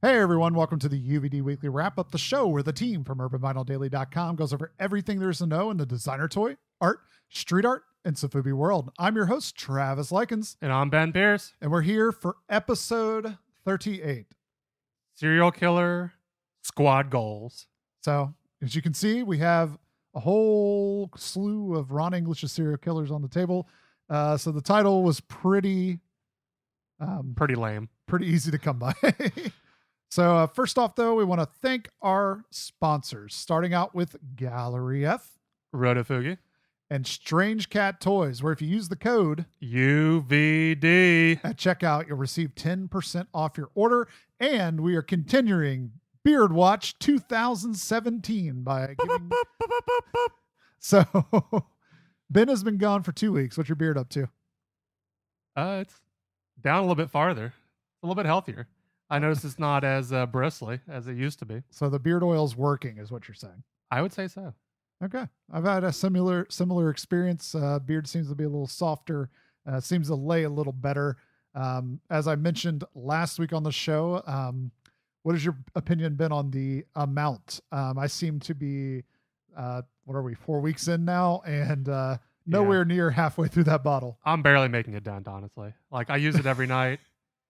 Hey everyone, welcome to the UVD Weekly Wrap-Up, the show where the team from UrbanVinylDaily.com goes over everything there is to know in the designer toy, art, street art, and Sofubi world. I'm your host, Travis Likens. And I'm Ben Pierce. And we're here for episode 38. Serial Killer Squad Goals. So, as you can see, we have a whole slew of Ron English's serial killers on the table. So the title was pretty lame. Pretty easy to come by. So first off, though, we want to thank our sponsors, starting out with Gallery F, Rotofugi, and Strange Cat Toys, where if you use the code UVD at checkout, you'll receive 10% off your order. And we are continuing Beard Watch 2017 by giving... So Ben has been gone for 2 weeks. What's your beard up to? It's down a little bit farther. A little bit healthier. I noticed it's not as bristly as it used to be. So the beard oil's working, is what you're saying. I would say so. Okay. I've had a similar experience. Beard seems to be a little softer. Seems to lay a little better. As I mentioned last week on the show, what has your opinion been on the amount? I seem to be, what are we, 4 weeks in now? And nowhere near halfway through that bottle. I'm barely making a dent, honestly. Like, I use it every night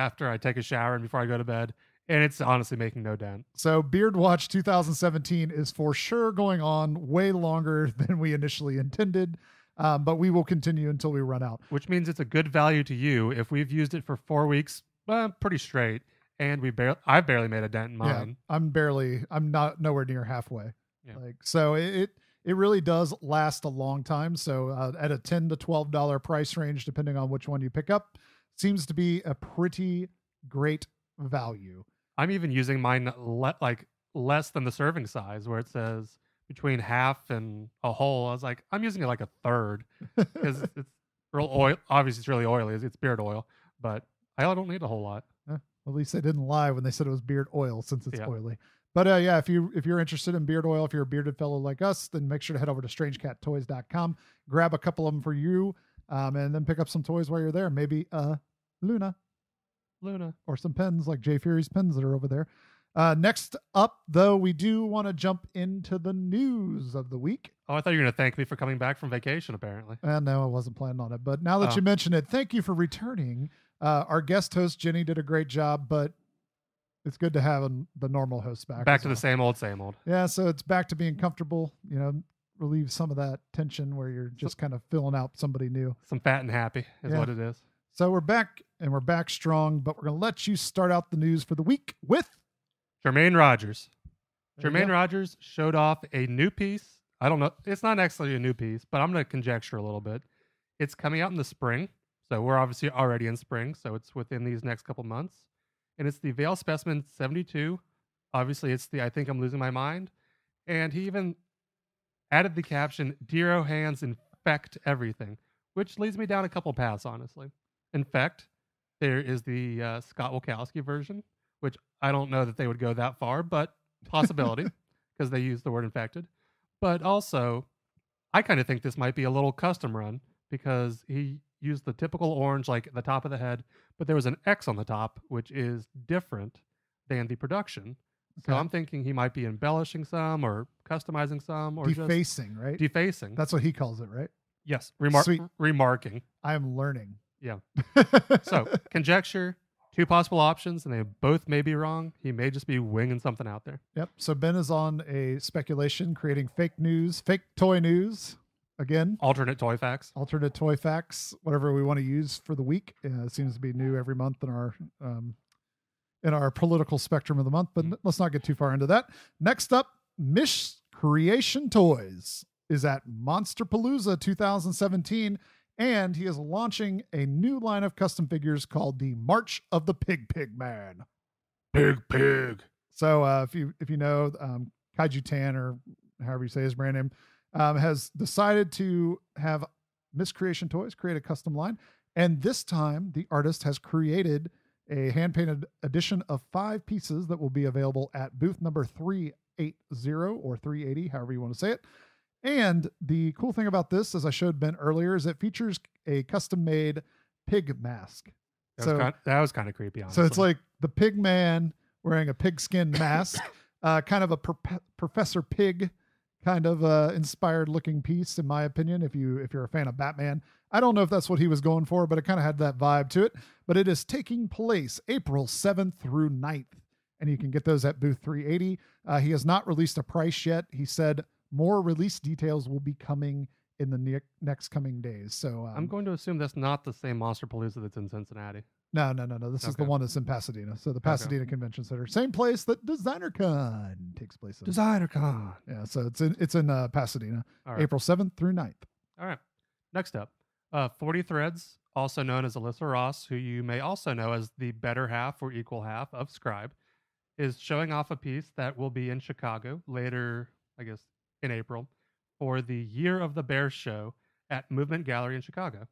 after I take a shower and before I go to bed. And it's honestly making no dent. So Beard Watch 2017 is for sure going on way longer than we initially intended. But we will continue until we run out. Which means it's a good value to you if we've used it for 4 weeks, pretty straight. And I've barely made a dent in mine. Yeah, I'm not nowhere near halfway. Yeah. So it really does last a long time. So at a $10 to $12 price range, depending on which one you pick up, seems to be a pretty great value. I'm even using mine less than the serving size, where it says between half and a whole. I was like, I'm using it like a third because it's real oil. Obviously, it's really oily. It's beard oil, but I don't need a whole lot. At least they didn't lie when they said it was beard oil, since it's oily. But if you're interested in beard oil, if you're a bearded fellow like us, then make sure to head over to StrangeCatToys.com, grab a couple of them for you, and then pick up some toys while you're there. Maybe Luna, or some pens like Jay Fury's pens that are over there. Next up, though, we do want to jump into the news of the week. Oh, I thought you were going to thank me for coming back from vacation, apparently. No, I wasn't planning on it. But now that you mention it, thank you for returning. Our guest host, Jenny, did a great job, but it's good to have the normal hosts back. Back to the same old, same old. Yeah, so it's back to being comfortable, relieve some of that tension where you're just kind of filling out somebody new. Some fat and happy is what it is. So we're back, and we're back strong, but we're going to let you start out the news for the week with Jermaine Rodgers. Jermaine Rodgers showed off a new piece. I don't know. It's not actually a new piece, but I'm going to conjecture a little bit. It's coming out in the spring. So we're obviously already in spring. So it's within these next couple months. And it's the Veil Specimen 72. Obviously, it's the I Think I'm Losing My Mind. And he even added the caption, Dero hands infect everything, which leads me down a couple paths, honestly. Infect, there is the Scott Wachowski version, which I don't know that they would go that far, but possibility, because they use the word infected. But also, I kind of think this might be a little custom run, because he used the typical orange, like the top of the head, but there was an X on the top, which is different than the production. Okay. So I'm thinking he might be embellishing some or customizing some. Or defacing, just right? Defacing. That's what he calls it, right? Yes. Remarking. I am learning. Yeah. So, conjecture, two possible options, and they both may be wrong. He may just be winging something out there. Yep. So Ben is on a speculation, creating fake news, fake toy news. Again, alternate toy facts, whatever we want to use for the week. It seems to be new every month in our political spectrum of the month, but let's not get too far into that. Next up, Miscreation Toys is at Monsterpalooza 2017, and he is launching a new line of custom figures called the March of the PigPigMan. Pig. So if you know Kaiju Tan, or however you say his brand name, has decided to have Miscreation Toys create a custom line. And this time, the artist has created a hand-painted edition of 5 pieces that will be available at booth number 380 or 380, however you want to say it. And the cool thing about this, as I showed Ben earlier, is it features a custom-made pig mask. That was kind of creepy, honestly. So it's like the pig man wearing a pigskin mask, kind of a Professor Pig kind of inspired looking piece, in my opinion. If you're a fan of Batman, I don't know if that's what he was going for, but it kind of had that vibe to it. But it is taking place April 7th through 9th, and you can get those at booth 380. He has not released a price yet. He said more release details will be coming in the next coming days. So I'm going to assume that's not the same Monsterpalooza that's in Cincinnati. No. This is the one that's in Pasadena. So the Pasadena Convention Center, same place that DesignerCon takes place in. DesignerCon. Yeah, so it's in Pasadena, Right. April 7th through 9th. All right. Next up, 40 Threads, also known as Alyssa Ross, who you may also know as the better half or equal half of Scribe, is showing off a piece that will be in Chicago later, I guess, in April, for the Year of the Bear show at Movement Gallery in Chicago,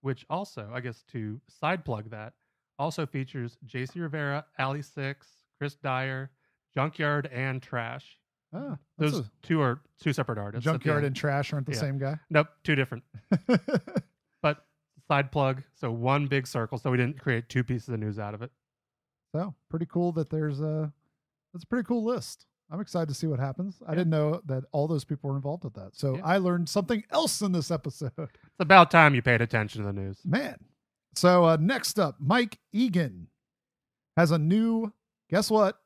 which also, I guess, to side plug that, also features JC Rivera, Ali Six, Chris Dyer, Junkyard, and Trash. Oh, Those two are two separate artists. Junkyard and Trash aren't the same guy? Nope, two different. But side plug, so one big circle, so we didn't create two pieces of news out of it. So pretty cool that that's a pretty cool list. I'm excited to see what happens. I didn't know that all those people were involved with that. So I learned something else in this episode. It's about time you paid attention to the news. Man. So next up, Mike Egan has a new, guess what?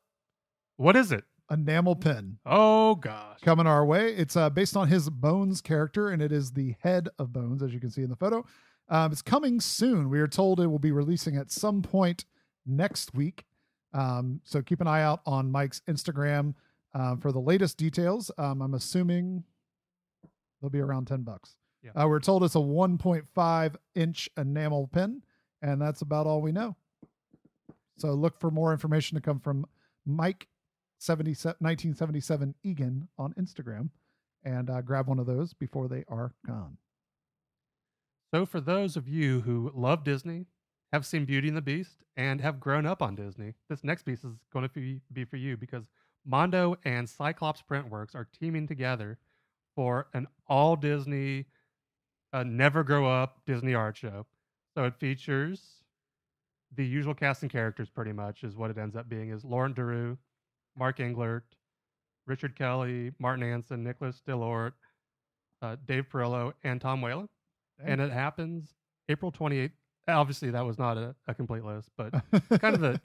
What is it? Enamel pin. Oh, gosh. Coming our way. It's based on his Bones character, and it is the head of Bones, as you can see in the photo. It's coming soon. We are told it will be releasing at some point next week. So keep an eye out on Mike's Instagram for the latest details. I'm assuming they'll be around $10. Yeah. We're told it's a 1.5-inch enamel pin, and that's about all we know. So look for more information to come from Mike 1977 Egan on Instagram, and grab one of those before they are gone. So for those of you who love Disney, have seen Beauty and the Beast, and have grown up on Disney, this next piece is going to be for you, because Mondo and Cyclops Printworks are teaming together for an all Disney, never grow up Disney art show. So it features the usual cast and characters, pretty much, is what it ends up being, is Laurent Deroux, Mark Englert, Richard Kelly, Martin Anson, Nicholas Delort, Dave Perillo, and Tom Whalen. And it happens April 28th. Obviously, that was not a complete list, but kind of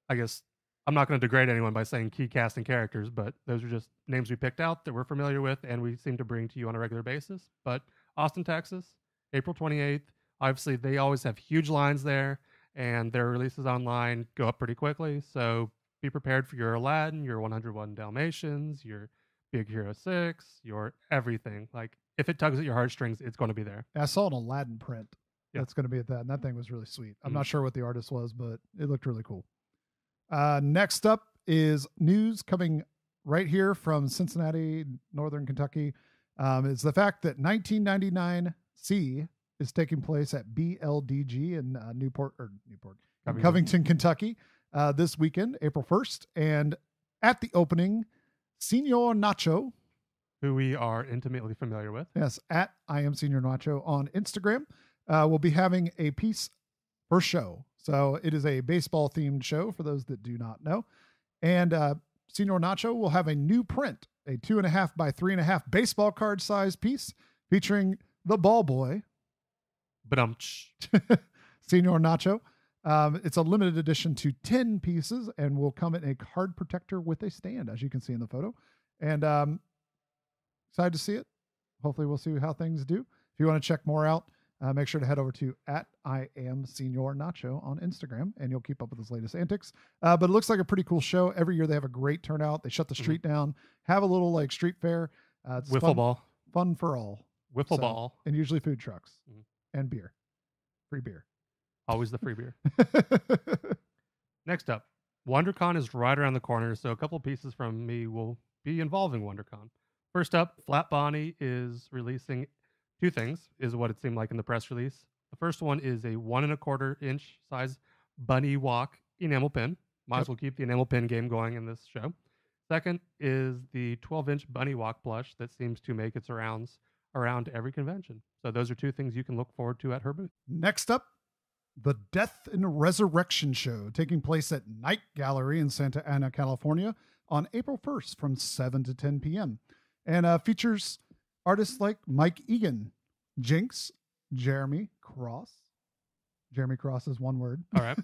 I guess, I'm not going to degrade anyone by saying key cast and characters, but those are just names we picked out that we're familiar with and we seem to bring to you on a regular basis. But Austin, Texas, April 28th. Obviously, they always have huge lines there, and their releases online go up pretty quickly. So be prepared for your Aladdin, your 101 Dalmatians, your Big Hero 6, your everything. Like, if it tugs at your heartstrings, it's going to be there. I saw an Aladdin print that's going to be at that, and that thing was really sweet. I'm not sure what the artist was, but it looked really cool. Next up is news coming right here from Cincinnati, Northern Kentucky. It's the fact that 1999C is taking place at BLDG in Covington, Kentucky, this weekend, April 1st. And at the opening, Señor Nacho, who we are intimately familiar with. Yes, at I am Señor Nacho on Instagram, will be having a piece for show. So it is a baseball themed show for those that do not know. And Señor Nacho will have a new print, a 2.5 by 3.5 baseball card size piece featuring the ball boy. Señor Nacho. It's a limited edition to 10 pieces and will come in a card protector with a stand, as you can see in the photo. And excited to see it. Hopefully we'll see how things do. If you want to check more out, make sure to head over to at I am Señor Nacho on Instagram, and you'll keep up with his latest antics. But it looks like a pretty cool show. Every year they have a great turnout. They shut the street down, have a little like street fair. It's Wiffle ball. Fun for all. Wiffle ball. And usually food trucks and beer. Free beer. Always the free beer. Next up, Wondercon is right around the corner, so a couple pieces from me will be involving Wondercon. First up, Flat Bonnie is releasing two things, is what it seemed like in the press release. The first one is a 1.25-inch size bunny walk enamel pin. Might as well keep the enamel pin game going in this show. Second is the 12-inch bunny walk plush that seems to make its rounds around every convention. So those are two things you can look forward to at her booth. Next up, The Death and Resurrection Show, taking place at Night Gallery in Santa Ana, California on April 1st from 7 to 10 p.m. And features artists like Mike Egan, Jinx, Jeremy Cross. Jeremy Cross is one word. All right.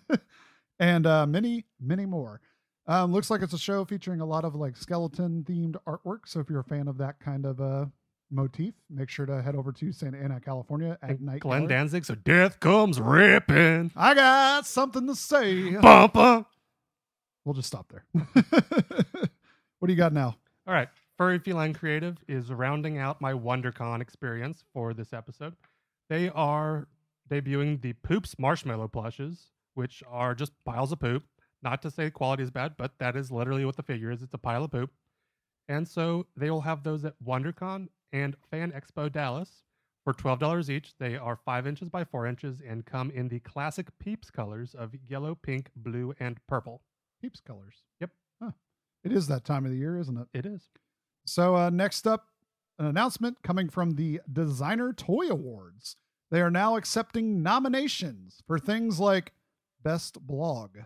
And many, many more. Looks like it's a show featuring a lot of like skeleton themed artwork. So if you're a fan of that kind of motif, make sure to head over to Santa Ana, California at Night Glenn Gallery. Danzig, so death comes ripping. I got something to say. Bum, bum. We'll just stop there. What do you got now? All right. Furry Feline Creative is rounding out my Wondercon experience for this episode. They are debuting the Poops Marshmallow plushes, which are just piles of poop. Not to say quality is bad, but that is literally what the figure is. It's a pile of poop. And so they will have those at WonderCon and Fan Expo Dallas for $12 each. They are 5 inches by 4 inches and come in the classic Peeps colors of yellow, pink, blue, and purple. Peeps colors. Yep. Huh. It is that time of the year, isn't it? It is. So next up, an announcement coming from the Designer Toy Awards. They are now accepting nominations for things like Best Blog.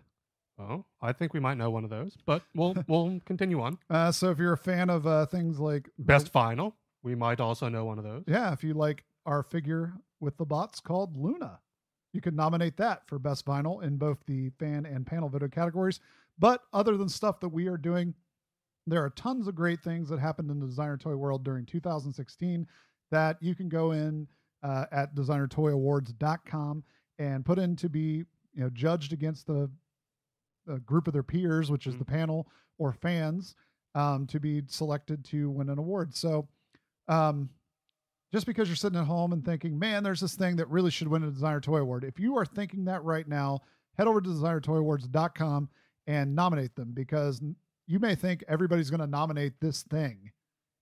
Oh, I think we might know one of those, but we'll continue on. So if you're a fan of things like Best Final, we might also know one of those. Yeah, if you like our figure with the bots called Luna, you could nominate that for Best Vinyl in both the fan and panel video categories. But other than stuff that we are doing, there are tons of great things that happened in the designer toy world during 2016 that you can go in at designertoyawards.com and put in to be judged against the group of their peers, which is the panel or fans, to be selected to win an award. So just because you're sitting at home and thinking, man, there's this thing that really should win a designer toy award. If you are thinking that right now, head over to designertoyawards.com and nominate them, because you may think everybody's going to nominate this thing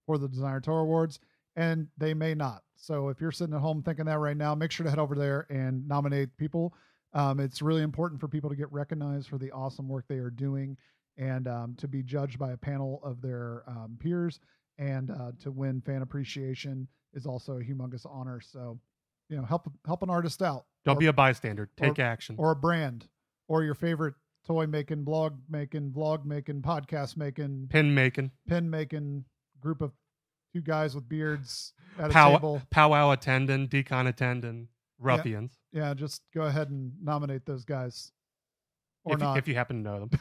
for the designer toy awards, and they may not. So if you're sitting at home thinking that right now, make sure to head over there and nominate people. It's really important for people to get recognized for the awesome work they are doing, and to be judged by a panel of their peers, and to win fan appreciation is also a humongous honor. So, help an artist out. Don't be a bystander. Take action. Or a brand, or your favorite toy making, blog making, vlog making, podcast making, pin making group of two guys with beards at a table. Powwow attendant, decon attendant, ruffians. Yeah, just go ahead and nominate those guys. Or not. If you happen to know them.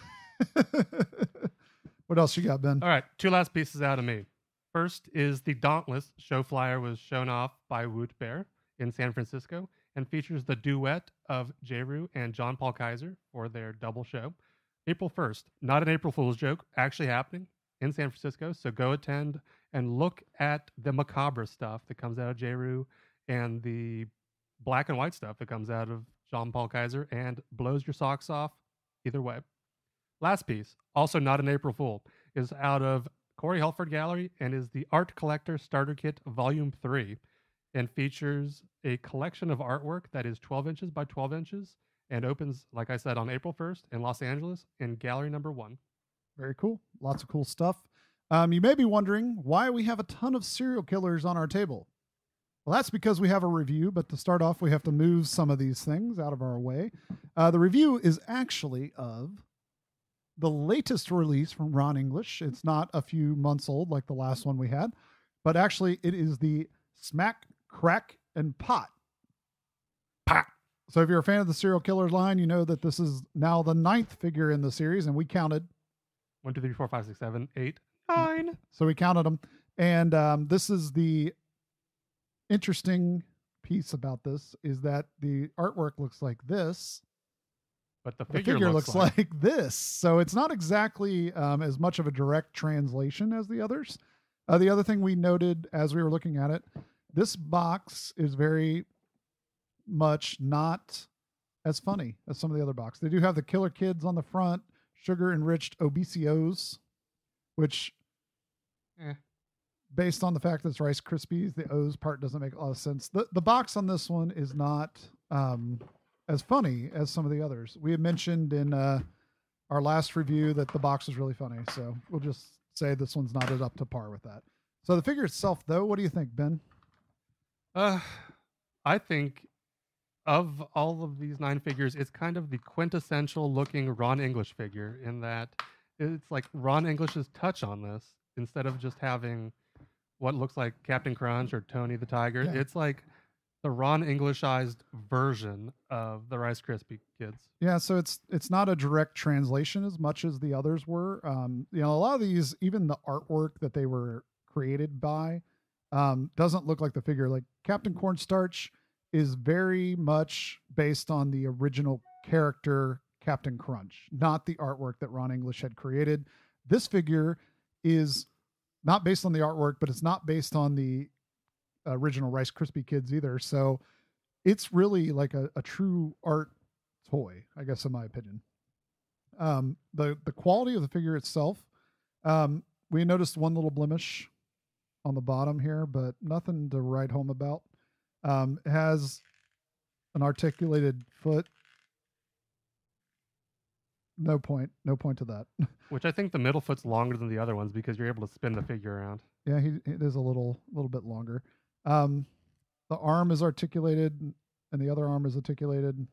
What else you got, Ben? All right, 2 last pieces out of me. First is the Dauntless Show flyer was shown off by Woot Bear in San Francisco and features the duet of Jeru and John Paul Kaiser for their double show. April 1st, not an April Fool's joke, actually happening in San Francisco. So go attend and look at the macabre stuff that comes out of Jeru and the black and white stuff that comes out of John Paul Kaiser and blows your socks off either way. Last piece, also not an April Fool, is out of Corey Helford Gallery and is the Art Collector Starter Kit Volume 3 and features a collection of artwork that is 12 inches by 12 inches and opens, like I said, on April 1st in Los Angeles in Gallery number 1. Very cool. Lots of cool stuff. You may be wondering why we have a ton of serial killers on our table. Well, that's because we have a review, but to start off, we have to move some of these things out of our way. The review is actually of the latest release from Ron English. It's not a few months old like the last one we had, but actually it is the Smack, Crack, and Pot. Pot. So if you're a fan of the serial killer line, you know that this is now the 9th figure in the series, and we counted 1, 2, 3, 4, 5, 6, 7, 8, 9. So we counted them. And this is the interesting piece about this, is that the artwork looks like this, but the figure looks like this. So it's not exactly as much of a direct translation as the others. The other thing we noted as we were looking at it, this box is very much not as funny as some of the other boxes. They do have the killer kids on the front, sugar enriched obesios, which based on the fact that it's Rice Krispies, the O's part doesn't make a lot of sense. The box on this one is not as funny as some of the others. We had mentioned in our last review that the box was really funny, so we'll just say this one's not up to par with that. So the figure itself, though, what do you think, Ben? I think of all of these 9 figures, it's kind of the quintessential looking Ron English figure in that it's like Ron English's touch on this instead of just having what looks like Captain Crunch or Tony the Tiger. Yeah. It's like the Ron Englishized version of the Rice Krispie Kids. Yeah, so it's not a direct translation as much as the others were. A lot of these, even the artwork that they were created by, doesn't look like the figure. Like Captain Cornstarch is very much based on the original character Captain Crunch, not the artwork that Ron English had created. This figure is not based on the artwork, but it's not based on the original Rice Krispie Kids either. So it's really like a true art toy, I guess, in my opinion. The quality of the figure itself, we noticed one little blemish on the bottom here, but nothing to write home about. It has an articulated foot. No point to that. Which I think the middle foot's longer than the other ones because you're able to spin the figure around. Yeah, it is a little bit longer. The arm is articulated and the other arm is articulated.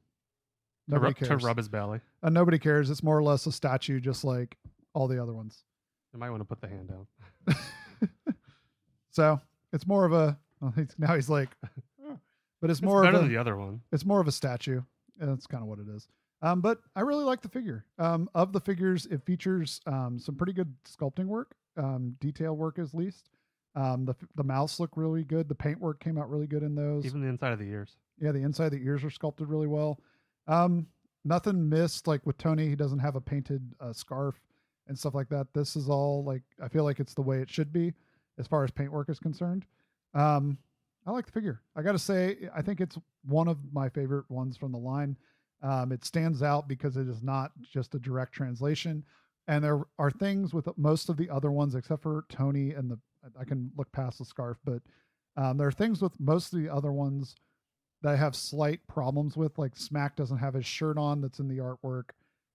Nobody cares. To rub his belly. Nobody cares. It's more or less a statue, just like all the other ones. You might want to put the hand down. So it's more of a. Well, now he's like, but it's more better of than the other one. It's more of a statue, and that's kind of what it is. But I really like the figure. Of the figures, it features some pretty good sculpting work, detail work at least. The mouths look really good. The paint work came out really good in those. Even the inside of the ears. Yeah, the inside of the ears are sculpted really well. Nothing missed. Like with Tony, he doesn't have a painted scarf and stuff like that. This is all like, I feel like it's the way it should be as far as paint work is concerned. I like the figure. I got to say, I think it's one of my favorite ones from the line. It stands out because it is not just a direct translation. And there are things with most of the other ones, except for Tony and I can look past the scarf, but there are things with most of the other ones that I have slight problems with. Like Smack doesn't have his shirt on that's in the artwork.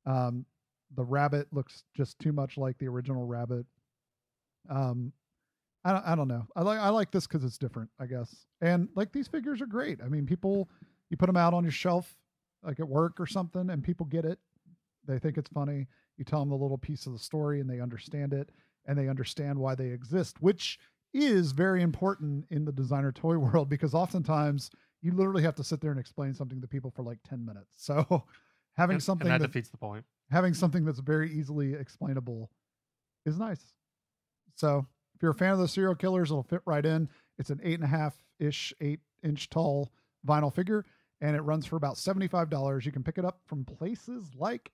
The rabbit looks just too much like the original rabbit. I don't know. I like this because it's different, I guess. And like these figures are great. I mean, you put them out on your shelf, like at work or something, and people get it. They think it's funny. You tell them a little piece of the story and they understand it, and they understand why they exist, which is very important in the designer toy world, because oftentimes you literally have to sit there and explain something to people for like 10 minutes. So having something that defeats the point. Having something that's very easily explainable is nice. So if you're a fan of the serial killers, it'll fit right in. It's an 8.5-inch tall vinyl figure, and it runs for about $75. You can pick it up from places like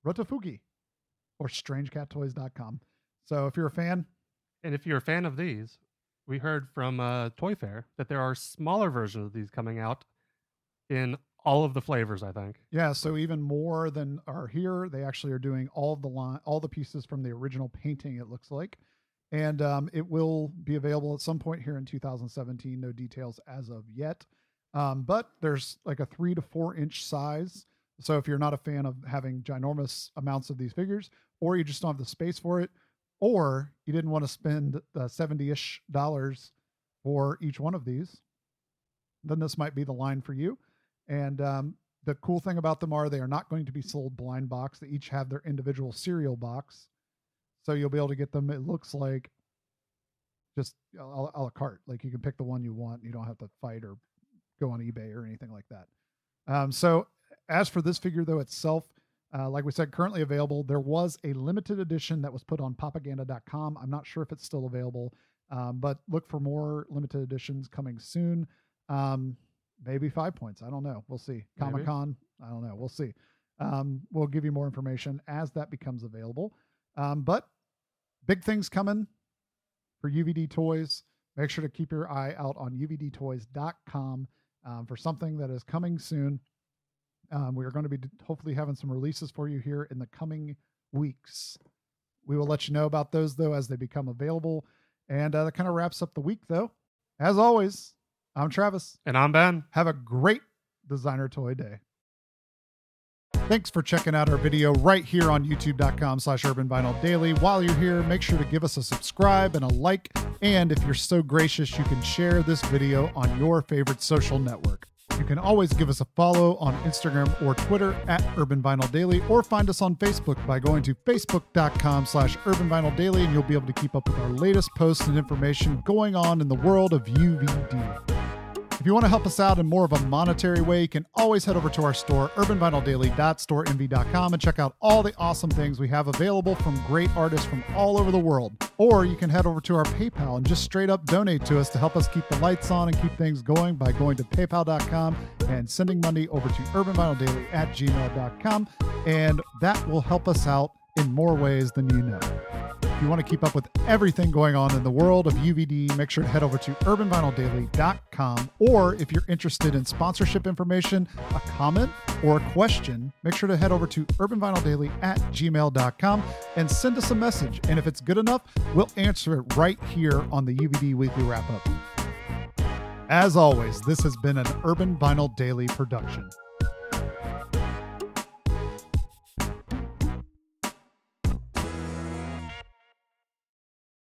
Rotofugi or StrangeCatToys.com. So if you're a fan. And if you're a fan of these, we heard from Toy Fair that there are smaller versions of these coming out in all of the flavors, I think. Yeah, so even more than are here. They actually are doing all the pieces from the original painting, it looks like. And it will be available at some point here in 2017. No details as of yet. But there's like a 3 to 4 inch size. So if you're not a fan of having ginormous amounts of these figures, or you just don't have the space for it, or you didn't want to spend $70-ish for each one of these, then this might be the line for you. And the cool thing about them are they are not going to be sold blind box. They each have their individual cereal box. So you'll be able to get them, it looks like, just a la carte. Like you can pick the one you want. You don't have to fight or go on eBay or anything like that. So as for this figure, though, itself, like we said, currently available. There was a limited edition that was put on Popaganda.com. I'm not sure if it's still available, but look for more limited editions coming soon. Maybe 5 points. I don't know. We'll see. Comic-Con. I don't know. We'll see. We'll give you more information as that becomes available. But big things coming for UVD Toys. Make sure to keep your eye out on UVDtoys.com for something that is coming soon. We are going to be hopefully having some releases for you here in the coming weeks. We will let you know about those, though, as they become available. And that kind of wraps up the week, though. As always, I'm Travis. And I'm Ben. Have a great designer toy day. Thanks for checking out our video right here on youtube.com/urbanvinyldaily. While you're here, make sure to give us a subscribe and a like. And if you're so gracious, you can share this video on your favorite social network. You can always give us a follow on Instagram or Twitter at Urban Vinyl Daily, or find us on Facebook by going to facebook.com/Urban Vinyl Daily, and you'll be able to keep up with our latest posts and information going on in the world of UVD. If you want to help us out in more of a monetary way, you can always head over to our store, urbanvinyldaily.storeenvy.com, and check out all the awesome things we have available from great artists from all over the world. Or you can head over to our PayPal and just straight up donate to us to help us keep the lights on and keep things going by going to paypal.com and sending money over to urbanvinyldaily@gmail.com. And that will help us out in more ways than you know. If you want to keep up with everything going on in the world of UVD, make sure to head over to urbanvinyldaily.com. Or if you're interested in sponsorship information, a comment, or a question, make sure to head over to urbanvinyldaily@gmail.com and send us a message. And if it's good enough, we'll answer it right here on the UVD Weekly Wrap-Up. As always, this has been an Urban Vinyl Daily production.